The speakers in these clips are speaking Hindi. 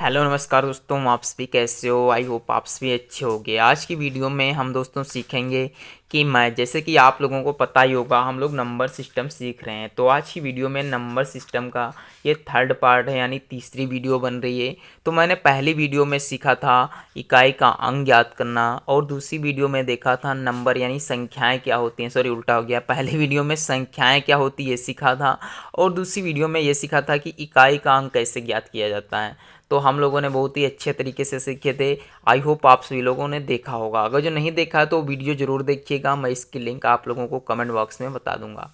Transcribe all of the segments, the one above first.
हेलो नमस्कार दोस्तों, आप सभी कैसे हो। आई होप आप सभी अच्छे होंगे। आज की वीडियो में हम दोस्तों सीखेंगे कि मैं जैसे कि आप लोगों को पता ही होगा हम लोग नंबर सिस्टम सीख रहे हैं। तो आज की वीडियो में नंबर सिस्टम का ये थर्ड पार्ट है, यानी तीसरी वीडियो बन रही है। तो मैंने पहली वीडियो में सीखा था इकाई का अंक याद करना, और दूसरी वीडियो में देखा था नंबर यानी संख्याएँ क्या होती हैं। सॉरी, उल्टा हो गया। पहली वीडियो में संख्याएँ क्या होती है ये सीखा था, और दूसरी वीडियो में ये सीखा था कि इकाई का अंक कैसे ज्ञात किया जाता है। तो हम लोगों ने बहुत ही अच्छे तरीके से सीखे थे। आई होप आप सभी लोगों ने देखा होगा। अगर जो नहीं देखा है तो वीडियो ज़रूर देखिएगा, मैं इसकी लिंक आप लोगों को कमेंट बॉक्स में बता दूंगा।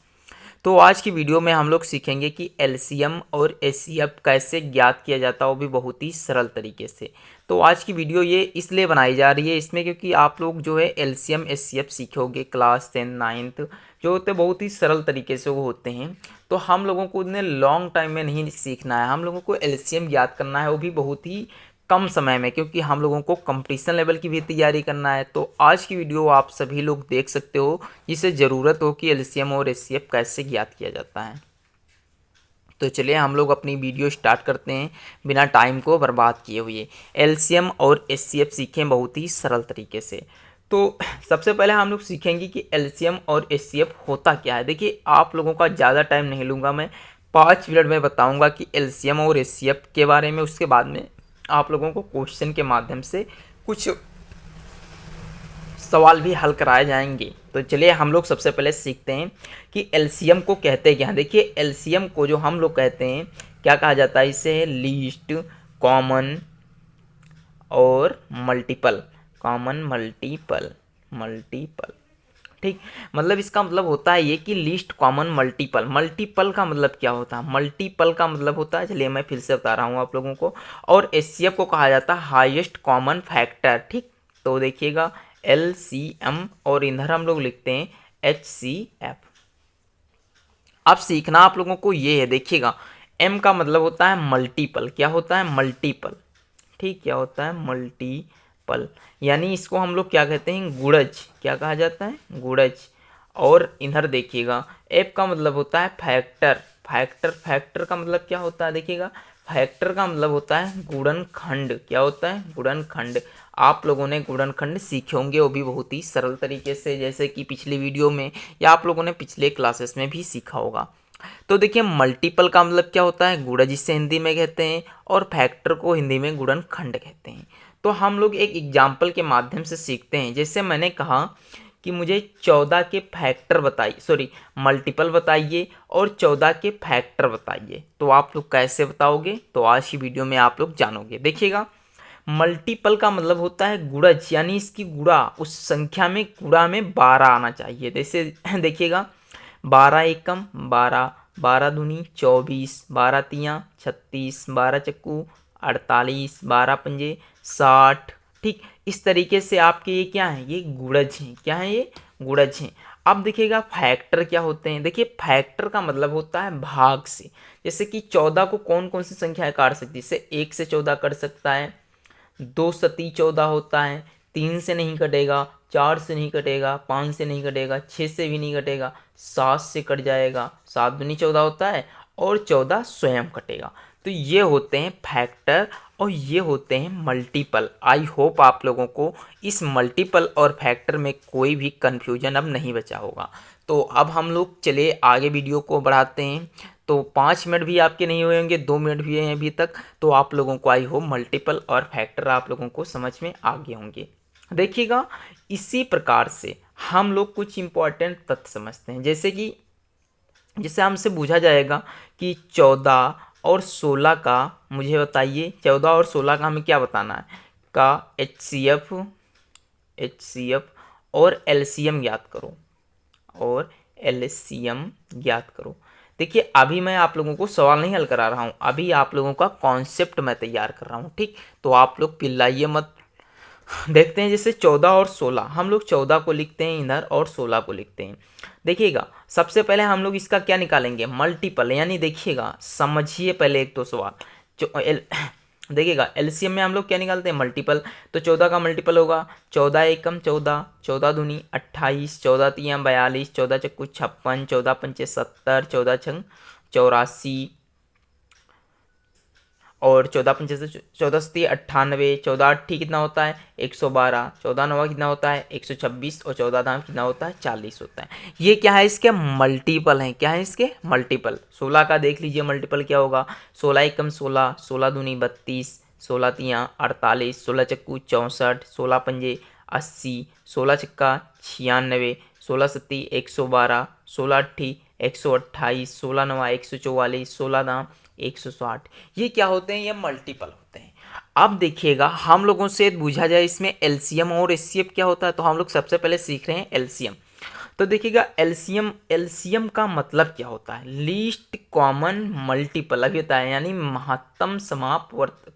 तो आज की वीडियो में हम लोग सीखेंगे कि एलसीएम और एचसीएफ कैसे ज्ञात किया जाता है, वो भी बहुत ही सरल तरीके से। तो आज की वीडियो ये इसलिए बनाई जा रही है इसमें क्योंकि आप लोग जो है एलसीएम एचसीएफ सीखोगे क्लास 10 9th जो होते हैं बहुत ही सरल तरीके से वो होते हैं। तो हम लोगों को उतने लॉन्ग टाइम में नहीं सीखना है, हम लोगों को एलसीएम याद करना है, वो भी बहुत ही कम समय में, क्योंकि हम लोगों को कंपटीशन लेवल की भी तैयारी करना है। तो आज की वीडियो आप सभी लोग देख सकते हो जिसे ज़रूरत हो कि एलसीएम और एचसीएफ कैसे ज्ञात किया जाता है। तो चलिए हम लोग अपनी वीडियो स्टार्ट करते हैं बिना टाइम को बर्बाद किए हुए। एलसीएम और एचसीएफ सीखें बहुत ही सरल तरीके से। तो सबसे पहले हम लोग सीखेंगे कि एलसीएम और एचसीएफ होता क्या है। देखिए, आप लोगों का ज़्यादा टाइम नहीं लूँगा, मैं 5 मिनट में बताऊँगा कि एलसीएम और एचसीएफ के बारे में। उसके बाद में आप लोगों को क्वेश्चन के माध्यम से कुछ सवाल भी हल कराए जाएंगे। तो चलिए हम लोग सबसे पहले सीखते हैं कि एलसीएम को कहते क्या हैं। देखिए, एलसीएम को जो हम लोग कहते हैं क्या कहा जाता है, इसे लीस्ट, कॉमन और मल्टीपल। Common, multiple, multiple. ठीक, मतलब इसका मतलब होता है ये कि लिस्ट, कॉमन, मल्टीपल। मल्टीपल का मतलब क्या होता है, मल्टीपल का मतलब होता है, चलिए मैं फिर से बता रहा हूँ आप लोगों को। और एचसीएफ को कहा जाता है हाईएस्ट कॉमन फैक्टर। ठीक, तो देखिएगा एलसीएम और इधर हम लोग लिखते हैं एचसीएफ। अब सीखना आप लोगों को ये है, देखिएगा एम का मतलब होता है मल्टीपल। क्या होता है, मल्टीपल। ठीक, क्या होता है, मल्टीपल। यानी इसको हम लोग क्या कहते हैं, गुणज। क्या कहा जाता है, गुणज। और इधर देखिएगा एफ का मतलब होता है फैक्टर। फैक्टर, फैक्टर का मतलब क्या होता है, देखिएगा फैक्टर का मतलब होता है गुणनखंड। क्या होता है, गुणनखंड। आप लोगों ने गुणनखंड सीखे होंगे, वो भी बहुत ही सरल तरीके से, जैसे कि पिछली वीडियो में या आप लोगों ने पिछले क्लासेस में भी सीखा होगा। तो देखिए, मल्टीपल का मतलब क्या होता है, गुणज जिसे हिंदी में कहते हैं, और फैक्टर को हिंदी में गुणनखंड कहते हैं। तो हम लोग एक एग्जाम्पल के माध्यम से सीखते हैं। जैसे मैंने कहा कि मुझे 14 के फैक्टर बताइए, सॉरी मल्टीपल बताइए और 14 के फैक्टर बताइए। तो आप लोग कैसे बताओगे, तो आज की वीडियो में आप लोग जानोगे। देखिएगा, मल्टीपल का मतलब होता है गुणज, यानी इसकी गुणा, उस संख्या में गुणा में 12 आना चाहिए। जैसे देखिएगा 12 एकम 12, 12 दूनी 24, 12 तियाँ 36, 12 चक्कू 48, 12 पंजे 60। ठीक, इस तरीके से आपके ये क्या है, ये गुणज हैं। क्या है, ये गुणज हैं। अब देखिएगा फैक्टर क्या होते हैं। देखिए, फैक्टर का मतलब होता है भाग से। जैसे कि 14 को कौन कौन सी संख्याएं काट सकती है, जैसे 1 से 14 कट सकता है, 2 सती 14 होता है, 3 से नहीं कटेगा, 4 से नहीं कटेगा, 5 से नहीं कटेगा, 6 से भी नहीं कटेगा, 7 से कट जाएगा, 7 दूनी 14 होता है, और 14 स्वयं कटेगा। तो ये होते हैं फैक्टर और ये होते हैं मल्टीपल। आई होप आप लोगों को इस मल्टीपल और फैक्टर में कोई भी कन्फ्यूजन अब नहीं बचा होगा। तो अब हम लोग चले आगे वीडियो को बढ़ाते हैं। तो 5 मिनट भी आपके नहीं हुए होंगे, 2 मिनट हुए हैं अभी तक। तो आप लोगों को आई होप मल्टीपल और फैक्टर आप लोगों को समझ में आ गए होंगे। देखिएगा, इसी प्रकार से हम लोग कुछ इंपॉर्टेंट तथ्य समझते हैं। जैसे कि जैसे हमसे पूछा जाएगा कि 14 और 16 का मुझे बताइए, 14 और 16 का हमें क्या बताना है, का एचसीएफ, एचसीएफ और एलसीएम ज्ञात करो, और एलसीएम ज्ञात करो। देखिए, अभी मैं आप लोगों को सवाल नहीं हल करा रहा हूँ, अभी आप लोगों का कॉन्सेप्ट मैं तैयार कर रहा हूँ। ठीक, तो आप लोग पिल्लाइए मत। देखते हैं, जैसे 14 और 16, हम लोग 14 को लिखते हैं इधर और 16 को लिखते हैं। देखिएगा, सबसे पहले हम लोग इसका क्या निकालेंगे, मल्टीपल। यानी देखिएगा, समझिए पहले एक तो सवाल जो देखिएगा एलसीएम में हम लोग क्या निकालते हैं, मल्टीपल। तो 14 का मल्टीपल होगा 14 एकम 14, 14 दूनी 28, 14 तियाँ 42, 14 चक्कू 56, 14 पंचे 70, 14 छंग 84, और 14 × 5 = 14 × 7 = 98, 14 × 8 = कितना होता है 112, 14 × 9 कितना होता है 126 और 14 कितना होता है 40 होता है। ये क्या है इसके मल्टीपल हैं, क्या है इसके मल्टीपल। 16 का देख लीजिए मल्टीपल क्या होगा, 16 एकम 16, 16 दूनी 32, 16 तियाँ 48, 16 चक्कू 64, 16 पंजे 80, 16 छक्का 96, 16 सत्ती 112, 16 अट्ठी 128, 16 नवा 144, 16 दाम 160। ये क्या होते हैं, ये मल्टीपल होते हैं। अब देखिएगा हम लोगों से पूछा जाए इसमें एलसीएम और एचसीएफ क्या होता है, तो हम लोग सबसे पहले सीख रहे हैं एलसीएम। तो देखिएगा एलसीएम, एलसीएम का मतलब क्या होता है, लीस्ट कॉमन मल्टीपल अभी होता है, यानी महत्तम समापवर्तक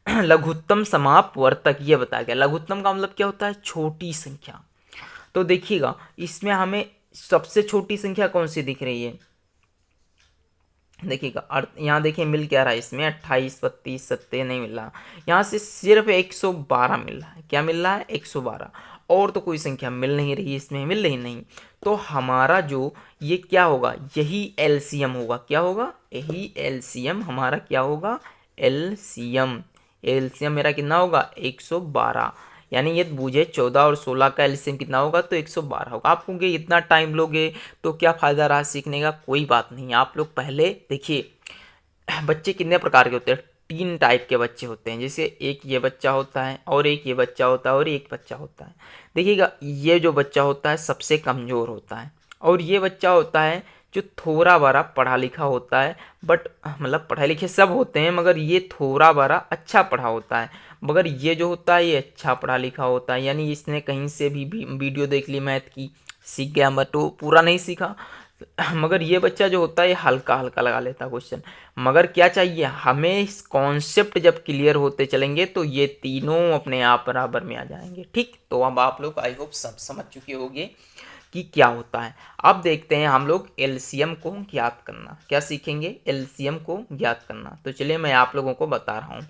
लघुत्तम समापवर्तक ये बताया गया। लघुत्तम का मतलब क्या होता है, छोटी संख्या। तो देखिएगा इसमें हमें सबसे छोटी संख्या कौन सी दिख रही है, देखिएगा यहाँ देखिए मिल क्या रहा है इसमें 28, 32, 70 नहीं मिल रहा, यहाँ से सिर्फ 112 मिल रहा है। क्या मिल रहा है 112, और तो कोई संख्या मिल नहीं रही इसमें, मिल रही नहीं। तो हमारा जो ये क्या होगा, यही एलसीएम होगा। क्या होगा, यही एलसीएम हमारा क्या होगा, एलसीएम। एलसीएम मेरा कितना होगा 112, यानी ये बूझे 14 और 16 का एलसीएम कितना होगा, तो 112 होगा। आप कहोगे इतना टाइम लोगे तो क्या फ़ायदा रहा सीखने का, कोई बात नहीं। आप लोग पहले देखिए बच्चे कितने प्रकार के होते हैं, 3 टाइप के बच्चे होते हैं। जैसे एक ये बच्चा होता है, और एक ये बच्चा होता है, और एक बच्चा होता है। देखिएगा ये जो बच्चा होता है सबसे कमज़ोर होता है, और ये बच्चा होता है जो थोड़ा बड़ा पढ़ा लिखा होता है, बट मतलब पढ़े लिखे सब होते हैं मगर ये थोड़ा बड़ा अच्छा पढ़ा होता है। मगर ये जो होता है ये अच्छा पढ़ा लिखा होता है, यानी इसने कहीं से भी वीडियो देख ली मैथ की, सीख गया, बट तो पूरा नहीं सीखा। मगर ये बच्चा जो होता है ये हल्का हल्का लगा लेता क्वेश्चन। मगर क्या चाहिए हमें, इस कॉन्सेप्ट जब क्लियर होते चलेंगे तो ये तीनों अपने आप बराबर में आ जाएंगे। ठीक, तो अब आप लोग आई होप सब समझ चुके होंगे कि क्या होता है। अब देखते हैं हम लोग एलसीएम को ज्ञात करना, क्या सीखेंगे, एलसीएम को ज्ञात करना। तो चलिए मैं आप लोगों को बता रहा हूँ।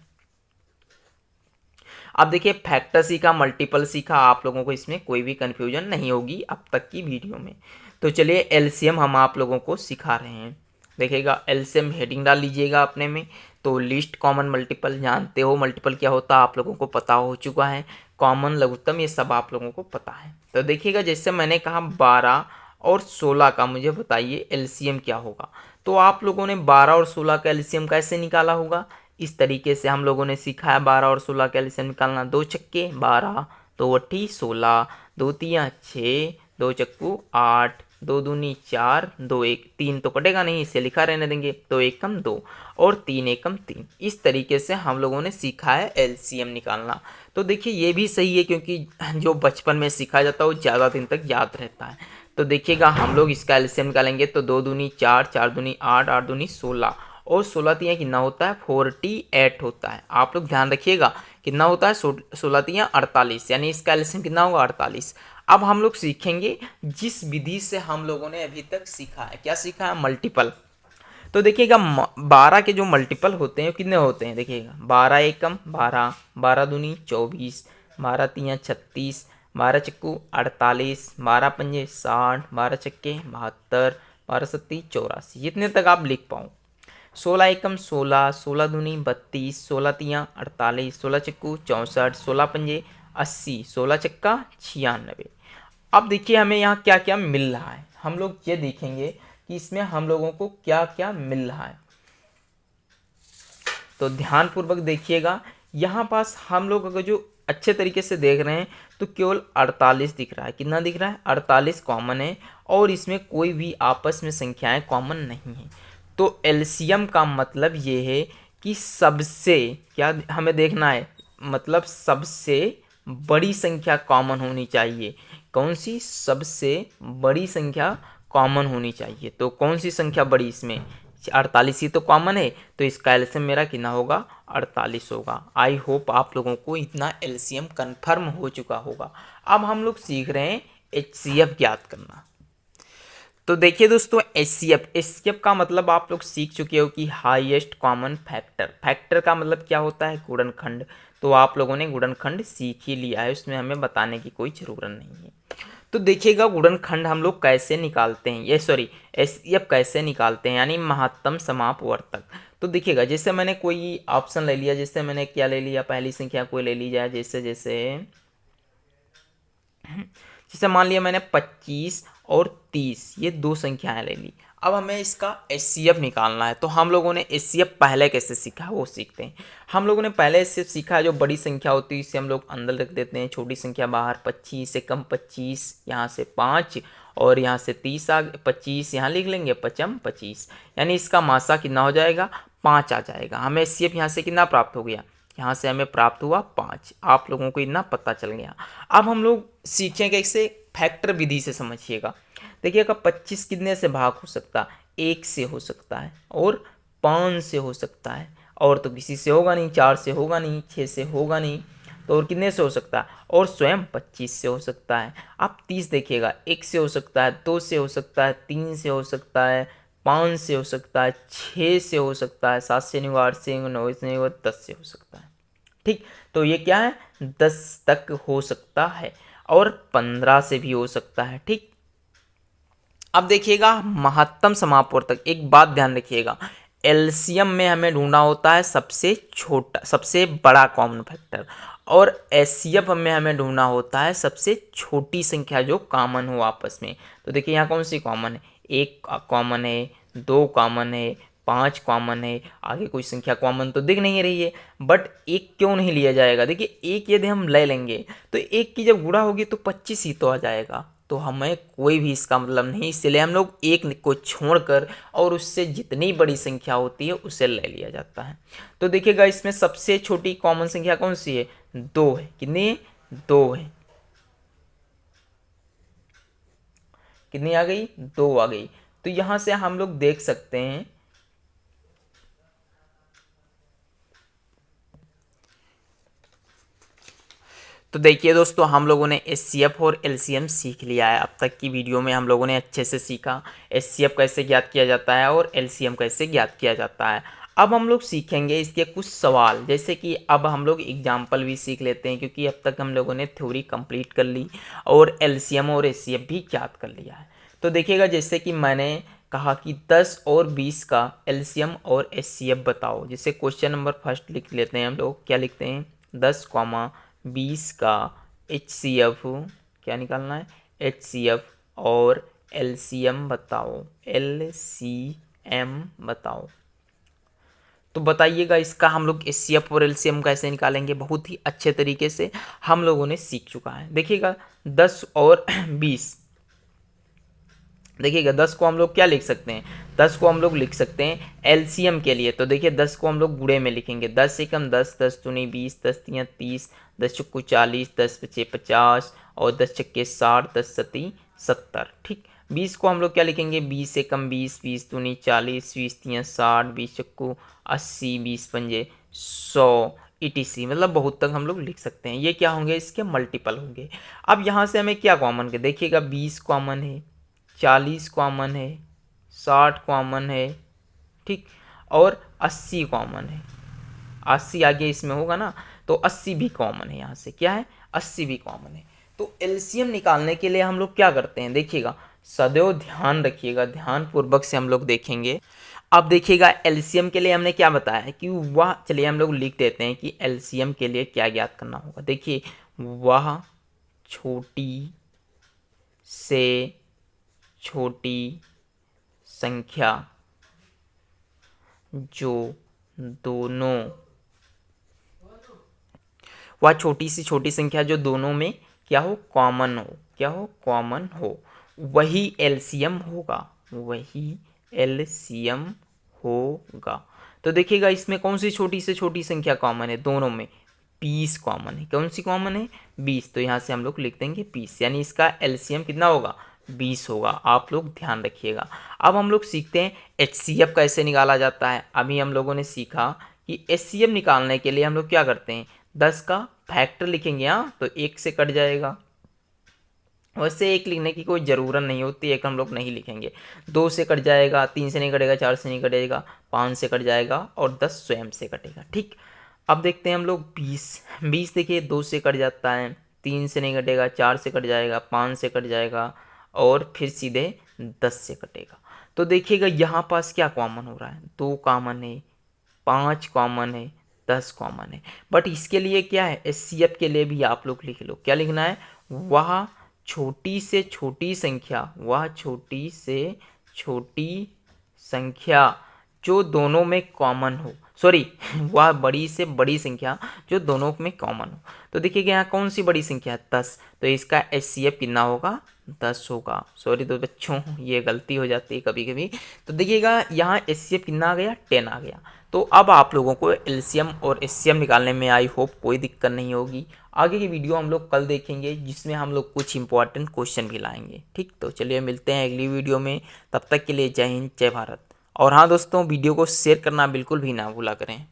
अब देखिए फैक्टर सीखा, मल्टीपल सीखा, आप लोगों को इसमें कोई भी कन्फ्यूजन नहीं होगी अब तक की वीडियो में। तो चलिए एलसीएम हम आप लोगों को सिखा रहे हैं। देखिएगा एलसीएम हेडिंग डाल लीजिएगा अपने में। तो लिस्ट कॉमन मल्टीपल जानते हो, मल्टीपल क्या होता है आप लोगों को पता हो चुका है, कॉमन लघुत्तम ये सब आप लोगों को पता है। तो देखिएगा जैसे मैंने कहा 12 और 16 का मुझे बताइए एलसीएम क्या होगा। तो आप लोगों ने 12 और 16 का एलसीएम कैसे निकाला होगा, इस तरीके से हम लोगों ने सीखा है 12 और 16 का एलसीएम निकालना। 2 छक्के 12, 2 अट्ठी 16, 2 तियाँ 6, 2 चक्कू 8, 2 दूनी 4, 2 एक 3 तो कटेगा नहीं, इसे लिखा रहने देंगे। 2 एकम 2 और 3 एकम 3। इस तरीके से हम लोगों ने सीखा है एलसीएम निकालना। तो देखिए ये भी सही है क्योंकि जो बचपन में सीखा जाता है वो ज़्यादा दिन तक याद रहता है। तो देखिएगा हम लोग इसका एलसीएम निकालेंगे तो 2 दूनी 4, 4 दूनी 8, 8 दूनी 16 और 16 तियाँ कितना होता है 48 होता है। आप लोग ध्यान रखिएगा कितना होता है 16 तियाँ 48, यानी इसका एलसीएम कितना होगा 48। अब हम लोग सीखेंगे जिस विधि से हम लोगों ने अभी तक सीखा है, क्या सीखा है, मल्टीपल। तो देखिएगा 12 के जो मल्टीपल होते हैं कितने होते हैं, देखिएगा 12 एकम 12, 12 दूनी 24, 12 तियाँ 36, 12 चक्कू 48, 12 पंजे 60, 12 चक्के 72, 12 सत्ती 84, इतने तक आप लिख पाओ। 16 एकम 16, 16 दूनी 32, 16 तियाँ 48, 16 चक्कू 64, 16 पंजे 80, 16 चक्का 96। अब देखिए हमें यहाँ क्या क्या मिल रहा है, हम लोग ये देखेंगे कि इसमें हम लोगों को क्या क्या मिल रहा है। तो ध्यानपूर्वक देखिएगा, यहाँ पास हम लोग अगर जो अच्छे तरीके से देख रहे हैं तो केवल 48 दिख रहा है। कितना दिख रहा है 48 कॉमन है, और इसमें कोई भी आपस में संख्याएं कॉमन नहीं है। तो एलसीएम का मतलब ये है कि सबसे क्या हमें देखना है, मतलब सबसे बड़ी संख्या कॉमन होनी चाहिए। कौन सी, सबसे बड़ी संख्या कॉमन होनी चाहिए। तो कौन सी संख्या बड़ी, इसमें 48 ही तो कॉमन है, तो इसका एलसीएम मेरा कितना होगा 48 होगा। आई होप आप लोगों को इतना एलसीएम कन्फर्म हो चुका होगा। अब हम लोग सीख रहे हैं एचसीएफ ज्ञात करना। तो देखिए दोस्तों एचसीएफ का मतलब आप लोग सीख चुके हो कि हाईएस्ट कॉमन फैक्टर। फैक्टर का मतलब क्या होता है, गुणनखंड। तो आप लोगों ने गुणनखंड सीख ही लिया है, उसमें हमें बताने की कोई ज़रूरत नहीं है। तो देखिएगा गुणनखंड हम लोग कैसे निकालते हैं, ये सॉरी एचसीएफ कैसे निकालते हैं, यानी महत्तम समापवर्तक। तो देखिएगा जैसे मैंने कोई ऑप्शन ले लिया, जैसे मैंने क्या ले लिया, पहली संख्या कोई ले ली जाए, जैसे जैसे जैसे मान लिया मैंने 25 और 30 ये दो संख्याएं ले ली। अब हमें इसका एचसीएफ निकालना है, तो हम लोगों ने एचसीएफ पहले कैसे सीखा है वो सीखते हैं। हम लोगों ने पहले एचसीएफ सीखा है, जो बड़ी संख्या होती है इसे हम लोग अंदर रख देते हैं, छोटी संख्या बाहर, 25 से कम 25, यहाँ से 5 और यहाँ से 30 आ 25 यहाँ लिख लेंगे, 5 25, यानी इसका मासा कितना हो जाएगा, 5 आ जाएगा। हमें एचसीएफ यहाँ से कितना प्राप्त हो गया, यहाँ से हमें प्राप्त हुआ 5। आप लोगों को इतना पता चल गया। अब हम लोग सीखेंगे इसे फैक्टर विधि से, समझिएगा। देखिएगा 25 कितने से भाग हो सकता है, 1 से हो सकता है और 5 से हो सकता है, और तो किसी से होगा नहीं, 4 से होगा नहीं, 6 से होगा नहीं, तो और कितने से हो सकता है, और स्वयं 25 से हो सकता है। अब 30 देखिएगा 1 से हो सकता है, 2 से हो सकता है, 3 से हो सकता है, 5 से हो सकता है, 6 से हो सकता है, 7 से नहीं होगा, 8 से नहीं होगा, 9 से नहीं होगा, 10 से हो सकता है। ठीक, तो ये क्या है, 10 तक हो सकता है और 15 से भी हो सकता है। ठीक, अब देखिएगा महत्तम समापवर्तक, एक बात ध्यान रखिएगा, एलसीएम में हमें ढूंढना होता है सबसे छोटा, सबसे बड़ा कॉमन फैक्टर, और एचसीएफ में हमें ढूंढना होता है सबसे छोटी संख्या जो कॉमन हो आपस में। तो देखिए यहाँ कौन सी कॉमन है, 1 कॉमन है, 2 कॉमन है, 5 कॉमन है, आगे कोई संख्या कॉमन तो दिख नहीं रही है, बट 1 क्यों नहीं लिया जाएगा। देखिए 1 यदि हम ले लेंगे तो 1 की जब गुणा होगी तो 25 ही तो आ जाएगा, तो हमें कोई भी इसका मतलब नहीं, इसलिए हम लोग 1 को छोड़कर और उससे जितनी बड़ी संख्या होती है उसे ले लिया जाता है। तो देखिएगा इसमें सबसे छोटी कॉमन संख्या कौन सी है, 2 है। कितनी, 2 है। कितनी आ गई, 2 आ गई। तो यहां से हम लोग देख सकते हैं, तो देखिए दोस्तों हम लोगों ने एचसीएफ और एलसीएम सीख लिया है। अब तक की वीडियो में हम लोगों ने अच्छे से सीखा एचसीएफ कैसे ज्ञात किया जाता है और एलसीएम कैसे ज्ञात किया जाता है। अब हम लोग सीखेंगे इसके कुछ सवाल, जैसे कि अब हम लोग एग्जाम्पल भी सीख लेते हैं, क्योंकि अब तक हम लोगों ने थ्योरी कंप्लीट कर ली और एलसीएम और एचसीएफ भी ज्ञात कर लिया है। तो देखिएगा जैसे कि मैंने कहा कि 10 और 20 का एलसीएम और एचसीएफ बताओ। जैसे क्वेश्चन नंबर फर्स्ट लिख लेते हैं हम लोग, क्या लिखते हैं, 10, 20 का एचसीएफ क्या निकालना है, एचसीएफ और एलसीएम बताओ, एलसीएम बताओ। तो बताइएगा इसका हम लोग एचसीएफ और एलसीएम कैसे निकालेंगे, बहुत ही अच्छे तरीके से हम लोगों ने सीख चुका है। देखिएगा 10 और 20, देखिएगा 10 को हम लोग क्या लिख सकते हैं, 10 को हम लोग लिख सकते हैं एलसीएम के लिए। तो देखिए 10 को हम लोग गुणे में लिखेंगे, 10 से कम 10, 10 दूनी 20, 10 तियाँ 30, 10 चौको 40, 10 पचे 50 और 10 छक्के 60, 10 सती 70। ठीक, 20 को हम लोग क्या लिखेंगे, 20 से कम 20, 20 दूनी 40, 20 तियाँ 60, 20 चक्को 80, 20 पंजे 100 ETC, मतलब बहुत तक हम लोग लिख सकते हैं। ये क्या होंगे, इसके मल्टीपल होंगे। अब यहाँ से हमें क्या कॉमन है, देखिएगा 20 कॉमन है, 40 कॉमन है, 60 कॉमन है, ठीक, और 80 कॉमन है। 80 आगे इसमें होगा ना, तो 80 भी कॉमन है, यहाँ से क्या है, 80 भी कॉमन है। तो एलसीएम निकालने के लिए हम लोग क्या करते हैं, देखिएगा सदैव ध्यान रखिएगा, ध्यान पूर्वक से हम लोग देखेंगे। अब देखिएगा एलसीएम के लिए हमने क्या बताया है कि वह, चलिए हम लोग लिख देते हैं कि एलसीएम के लिए क्या ज्ञात करना होगा। देखिए वह छोटी से छोटी संख्या जो दोनों, वह छोटी से छोटी संख्या जो दोनों में क्या हो, कॉमन हो, क्या हो, कॉमन हो, वही एलसीएम होगा, वही एलसीएम होगा। तो देखिएगा इसमें कौन सी छोटी से छोटी संख्या कॉमन है, दोनों में 20 कॉमन है। कौन सी कॉमन है, 20, तो यहाँ से हम लोग लिख देंगे 20, यानी इसका एलसीएम कितना होगा, 20 होगा। आप लोग ध्यान रखिएगा। अब हम लोग सीखते हैं एचसीएफ कैसे निकाला जाता है। अभी हम लोगों ने सीखा कि एचसीएफ निकालने के लिए हम लोग क्या करते हैं, 10 का फैक्टर लिखेंगे, हाँ तो 1 से कट जाएगा। वैसे 1 लिखने की कोई ज़रूरत नहीं होती, 1 हम लोग नहीं लिखेंगे। 2 से कट जाएगा, 3 से नहीं कटेगा, 4 से नहीं कटेगा, 5 से कट जाएगा और 10 स्वयं से कटेगा। ठीक, अब देखते हैं हम लोग 20 देखिए 2 से कट जाता है, 3 से नहीं कटेगा, 4 से कट जाएगा, 5 से कट जाएगा और फिर सीधे 10 से कटेगा। तो देखिएगा यहाँ पास क्या कॉमन हो रहा है, 2 कॉमन है, 5 कॉमन है, 10 कॉमन है। बट इसके लिए क्या है, HCF के लिए भी आप लोग लिख लो, क्या लिखना है, वह छोटी से छोटी संख्या, वह छोटी से छोटी संख्या जो दोनों में कॉमन हो, सॉरी वह बड़ी से बड़ी संख्या जो दोनों में कॉमन हो। तो देखिएगा यहाँ कौन सी बड़ी संख्या है, 10, तो इसका HCF कितना होगा, 10 होगा। सॉरी तो बच्चों ये गलती हो जाती है कभी कभी। तो देखिएगा यहाँ HCF कितना आ गया, 10 आ गया। तो अब आप लोगों को LCM और HCF निकालने में आई होप कोई दिक्कत नहीं होगी। आगे की वीडियो हम लोग कल देखेंगे जिसमें हम लोग कुछ इंपॉर्टेंट क्वेश्चन भी लाएंगे। ठीक, तो चलिए मिलते हैं अगली वीडियो में, तब तक के लिए जय हिंद जय भारत। और हाँ दोस्तों, वीडियो को शेयर करना बिल्कुल भी ना भूला करें।